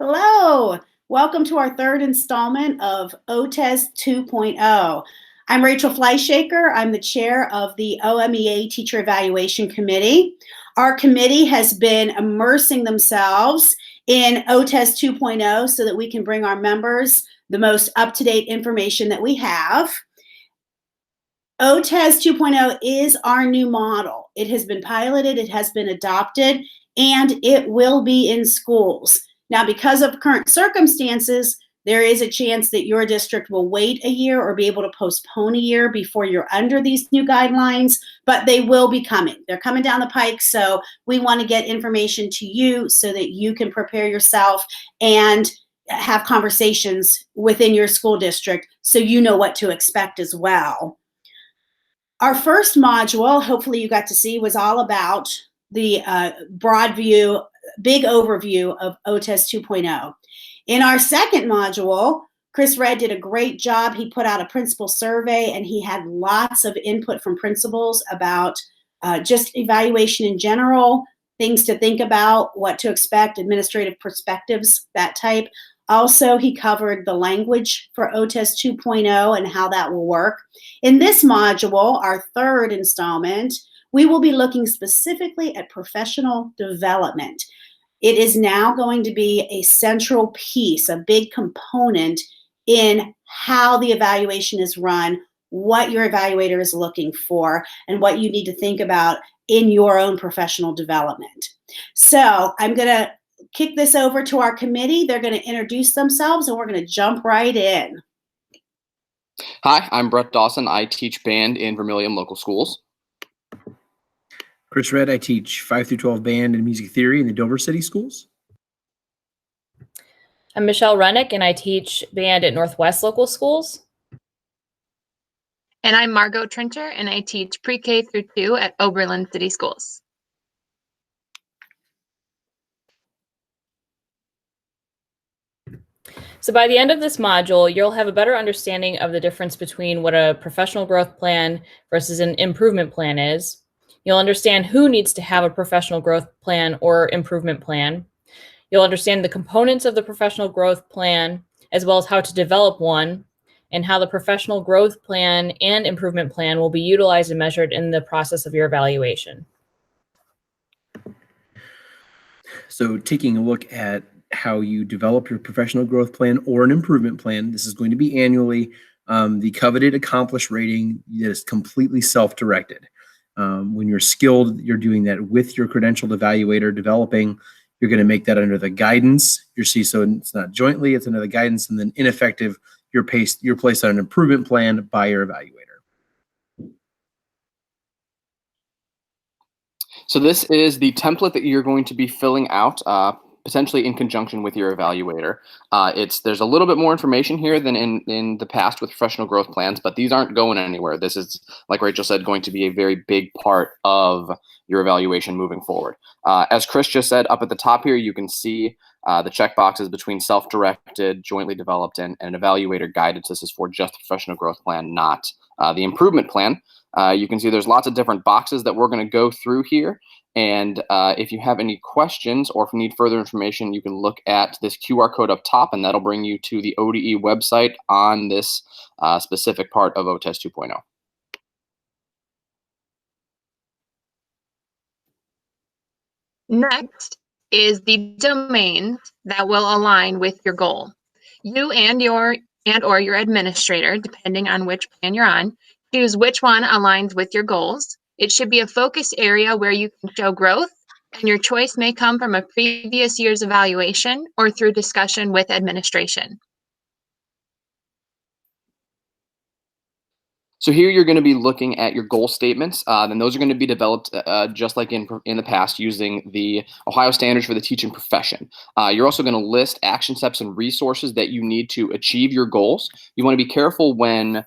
Hello, welcome to our third installment of OTES 2.0. I'm Rachel Fleischhaker. I'm the chair of the OMEA Teacher Evaluation Committee. Our committee has been immersing themselves in OTES 2.0 so that we can bring our members the most up-to-date information that we have. OTES 2.0 is our new model. It has been piloted, it has been adopted, and it will be in schools. Now, because of current circumstances, there is a chance that your district will wait a year or be able to postpone a year before you're under these new guidelines, but they will be coming. They're coming down the pike, so we want to get information to you so that you can prepare yourself and have conversations within your school district so you know what to expect as well. Our first module, hopefully you got to see, was all about the broad view, big overview of OTES 2.0. In our second module, Chris Red did a great job. He put out a principal survey and he had lots of input from principals about just evaluation in general, things to think about, what to expect, administrative perspectives, that type. Also, he covered the language for OTES 2.0 and how that will work. In this module, our third installment, we will be looking specifically at professional development. It is now going to be a central piece, a big component in how the evaluation is run, what your evaluator is looking for, and what you need to think about in your own professional development. So I'm going to kick this over to our committee. They're going to introduce themselves and we're going to jump right in. Hi, I'm Brett Dawson. I teach band in Vermilion Local Schools. Chris Red, I teach 5 through 12 band and music theory in the Dover City Schools. I'm Michelle Rennick, and I teach band at Northwest Local Schools. And I'm Margot Trencher, and I teach pre-K through 2 at Oberlin City Schools. So by the end of this module, you'll have a better understanding of the difference between what a professional growth plan versus an improvement plan is. You'll understand who needs to have a professional growth plan or improvement plan. You'll understand the components of the professional growth plan, as well as how to develop one, and how the professional growth plan and improvement plan will be utilized and measured in the process of your evaluation. So taking a look at how you develop your professional growth plan or an improvement plan, this is going to be annually. The coveted accomplished rating is completely self-directed. When you're skilled, you're doing that with your credentialed evaluator developing. You're going to make that under the guidance. So it's not jointly, it's under the guidance, and then ineffective, you're placed on an improvement plan by your evaluator. So this is the template that you're going to be filling out, potentially in conjunction with your evaluator. There's a little bit more information here than in the past with professional growth plans, but these aren't going anywhere. This is, like Rachel said, going to be a very big part of your evaluation moving forward. As Chris just said, up at the top here, you can see the check boxes between self-directed, jointly developed, and evaluator guided. This is for just the professional growth plan, not the improvement plan. You can see there's lots of different boxes that we're going to go through here. And if you have any questions or if you need further information, you can look at this QR code up top, and that'll bring you to the ODE website on this specific part of OTES 2.0. Next is the domains that will align with your goal. You and or your administrator, depending on which plan you're on, choose which one aligns with your goals. It should be a focused area where you can show growth, and your choice may come from a previous year's evaluation or through discussion with administration. So here you're going to be looking at your goal statements, and those are going to be developed just like in the past using the Ohio Standards for the Teaching Profession. You're also going to list action steps and resources that you need to achieve your goals. You want to be careful when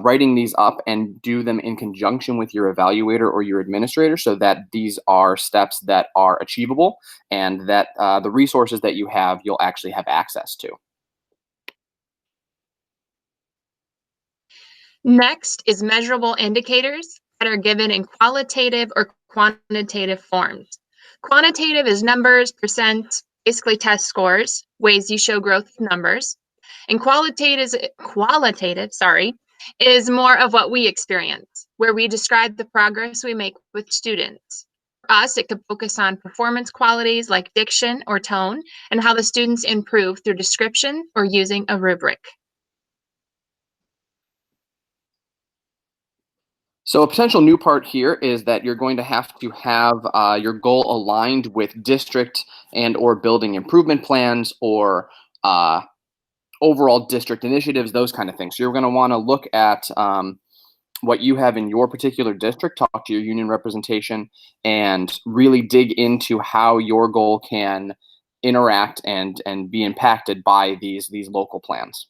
writing these up and do them in conjunction with your evaluator or your administrator so that these are steps that are achievable and that the resources that you have, you'll actually have access to. Next is measurable indicators that are given in qualitative or quantitative forms. Quantitative is numbers, percent, basically test scores, ways you show growth with numbers. And qualitative, is more of what we experience, where we describe the progress we make with students. For us, it could focus on performance qualities like diction or tone, and how the students improve through description or using a rubric. So a potential new part here is that you're going to have your goal aligned with district and or building improvement plans or overall district initiatives, those kind of things. So you're going to want to look at what you have in your particular district, talk to your union representation, and really dig into how your goal can interact and be impacted by these local plans.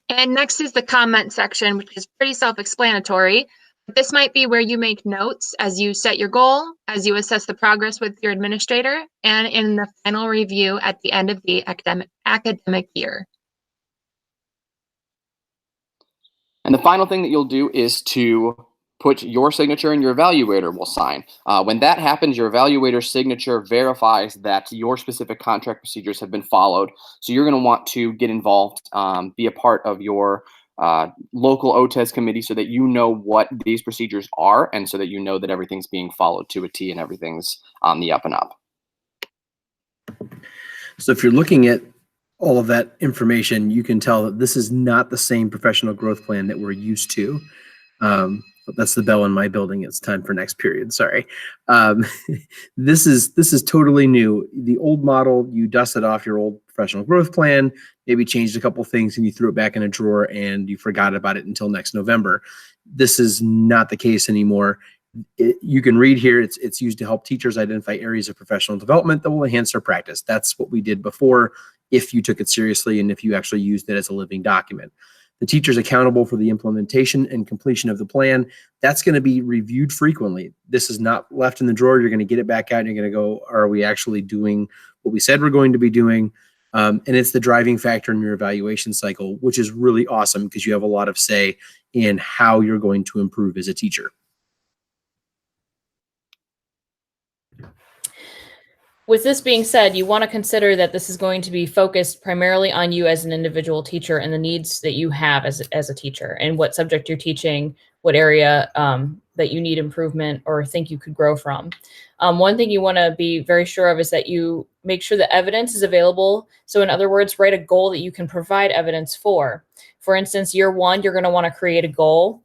And next is the comment section, which is pretty self-explanatory. This might be where you make notes as you set your goal, as you assess the progress with your administrator, and in the final review at the end of the academic year. And the final thing that you'll do is to put your signature and your evaluator will sign. When that happens, your evaluator's signature verifies that your specific contract procedures have been followed. So you're going to want to get involved, be a part of your local OTES committee so that you know what these procedures are and so that you know that everything's being followed to a T and everything's on the up and up. So if you're looking at all of that information, you can tell that this is not the same professional growth plan that we're used to. That's the bell in my building. It's time for next period. Sorry. This is totally new. The old model, you dusted off your old professional growth plan, maybe changed a couple things and you threw it back in a drawer and you forgot about it until next November. This is not the case anymore. You can read here, it's used to help teachers identify areas of professional development that will enhance their practice. That's what we did before, if you took it seriously and if you actually used it as a living document. The teacher's accountable for the implementation and completion of the plan. That's going to be reviewed frequently. This is not left in the drawer. You're going to get it back out and you're going to go, are we actually doing what we said we're going to be doing? And it's the driving factor in your evaluation cycle, which is really awesome because you have a lot of say in how you're going to improve as a teacher. With this being said, you want to consider that this is going to be focused primarily on you as an individual teacher and the needs that you have as a teacher and what subject you're teaching, what area that you need improvement or think you could grow from. One thing you want to be very sure of is that you make sure the evidence is available. So in other words, write a goal that you can provide evidence for. For instance, year one, you're going to want to create a goal.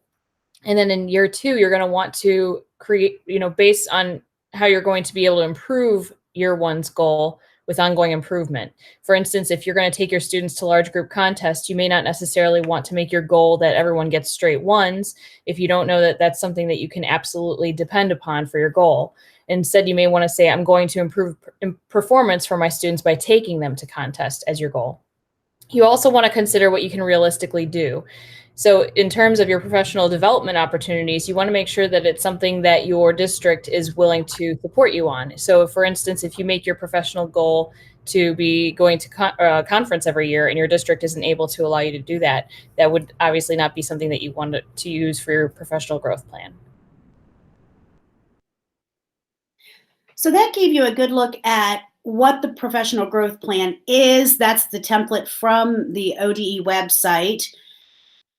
And then in year two, you're going to want to create, based on how you're going to be able to improve year one's goal with ongoing improvement. For instance, if you're going to take your students to large group contests, you may not necessarily want to make your goal that everyone gets straight ones if you don't know that that's something that you can absolutely depend upon for your goal. Instead, you may want to say, I'm going to improve performance for my students by taking them to contest as your goal. You also want to consider what you can realistically do. So in terms of your professional development opportunities, you want to make sure that it's something that your district is willing to support you on. So for instance, if you make your professional goal to be going to conference every year and your district isn't able to allow you to do that, that would obviously not be something that you want to use for your professional growth plan. So that gave you a good look at what the professional growth plan is. That's the template from the ODE website.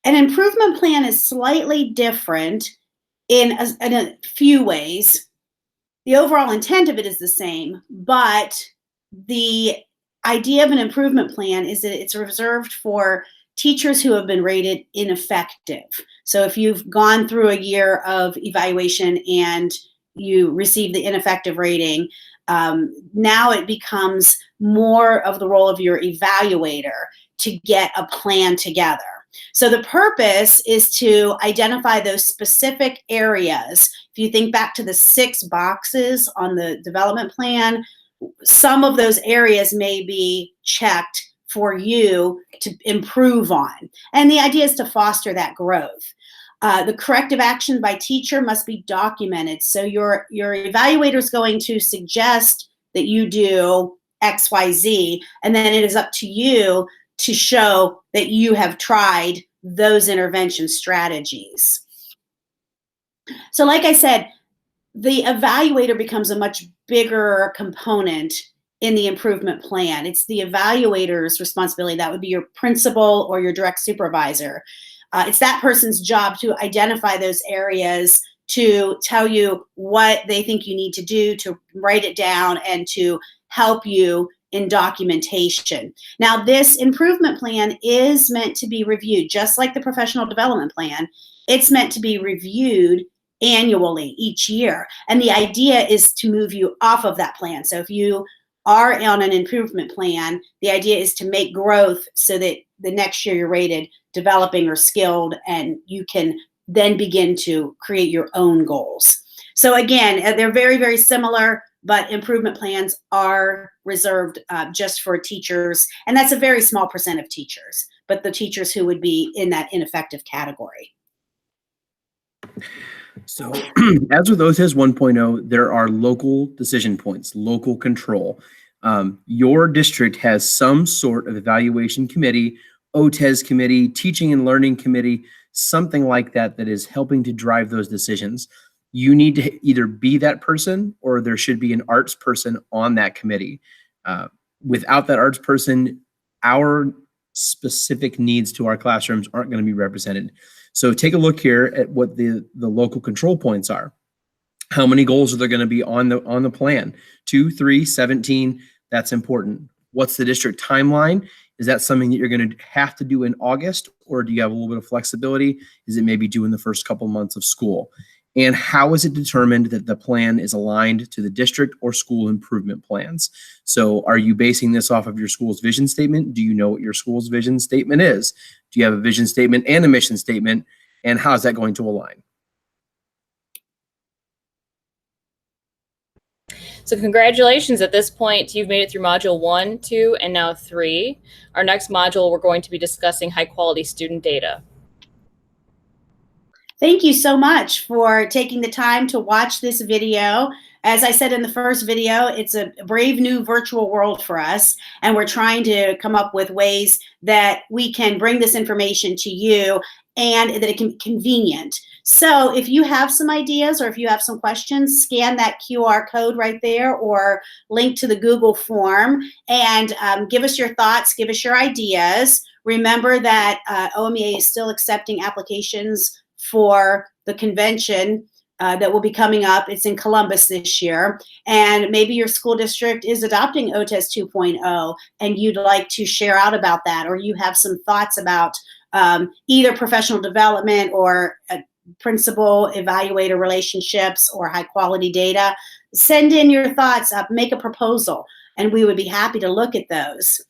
An improvement plan is slightly different in a few ways. The overall intent of it is the same, but the idea of an improvement plan is that it's reserved for teachers who have been rated ineffective. So if you've gone through a year of evaluation and you receive the ineffective rating, now it becomes more of the role of your evaluator to get a plan together. So the purpose is to identify those specific areas. If you think back to the 6 boxes on the development plan, some of those areas may be checked for you to improve on. And the idea is to foster that growth. The corrective action by teacher must be documented. So your evaluator is going to suggest that you do X, Y, Z, and then it is up to you to show that you have tried those intervention strategies. So like I said, the evaluator becomes a much bigger component in the improvement plan. It's the evaluator's responsibility. That would be your principal or your direct supervisor. It's that person's job to identify those areas, to tell you what they think you need to do, to write it down, and to help you in documentation. Now, this improvement plan is meant to be reviewed, just like the professional development plan. It's meant to be reviewed annually each year. And the idea is to move you off of that plan. So if you are on an improvement plan, the idea is to make growth so that the next year you're rated developing or skilled, and you can then begin to create your own goals. So again, they're very, very similar, but improvement plans are reserved just for teachers. And that's a very small percent of teachers, but the teachers who would be in that ineffective category. So as with OTES 1.0, there are local decision points, local control. Your district has some sort of evaluation committee, OTES committee, teaching and learning committee, something like that that is helping to drive those decisions. You need to either be that person, or there should be an arts person on that committee. Without that arts person, our specific needs to our classrooms aren't going to be represented. So take a look here at what the local control points are. How many goals are there going to be on the plan? 2, 3, 17. That's important. What's the district timeline? Is that something that you're going to have to do in August, or do you have a little bit of flexibility? Is it maybe due in the first couple months of school? And how is it determined that the plan is aligned to the district or school improvement plans? So are you basing this off of your school's vision statement? Do you know what your school's vision statement is? Do you have a vision statement and a mission statement? And how is that going to align? So congratulations, at this point, you've made it through module 1, 2, and now 3. Our next module, we're going to be discussing high quality student data. Thank you so much for taking the time to watch this video. As I said in the first video, it's a brave new virtual world for us, and we're trying to come up with ways that we can bring this information to you and that it can be convenient. So if you have some ideas or if you have some questions, scan that QR code right there or link to the Google form and give us your thoughts, give us your ideas. Remember that OMEA is still accepting applications for the convention that will be coming up. It's in Columbus this year. And maybe your school district is adopting OTES 2.0 and you'd like to share out about that, or you have some thoughts about either professional development or principal evaluator relationships or high quality data. Send in your thoughts, make a proposal, and we would be happy to look at those.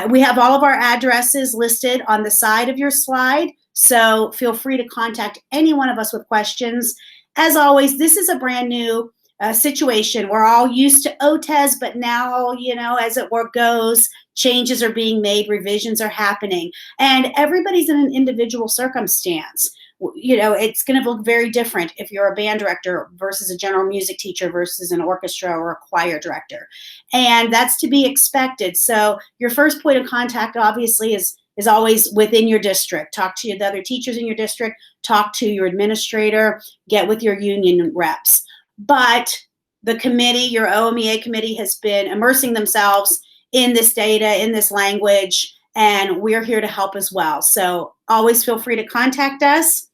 We have all of our addresses listed on the side of your slide, so feel free to contact any one of us with questions. As always, this is a brand new situation. We're all used to OTES, but now, you know, as it goes, changes are being made, revisions are happening, and everybody's in an individual circumstance. You know, it's going to look very different if you're a band director versus a general music teacher versus an orchestra or a choir director. And that's to be expected. So your first point of contact obviously is always within your district. Talk to the other teachers in your district, talk to your administrator, get with your union reps. But the committee, your OMEA committee, has been immersing themselves in this data, in this language, and we're here to help as well. So always feel free to contact us.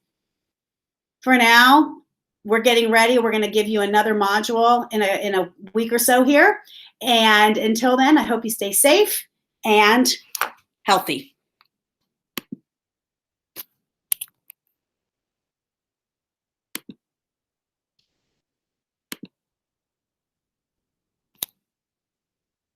For now, we're getting ready. We're going to give you another module in a week or so here. And until then, I hope you stay safe and healthy.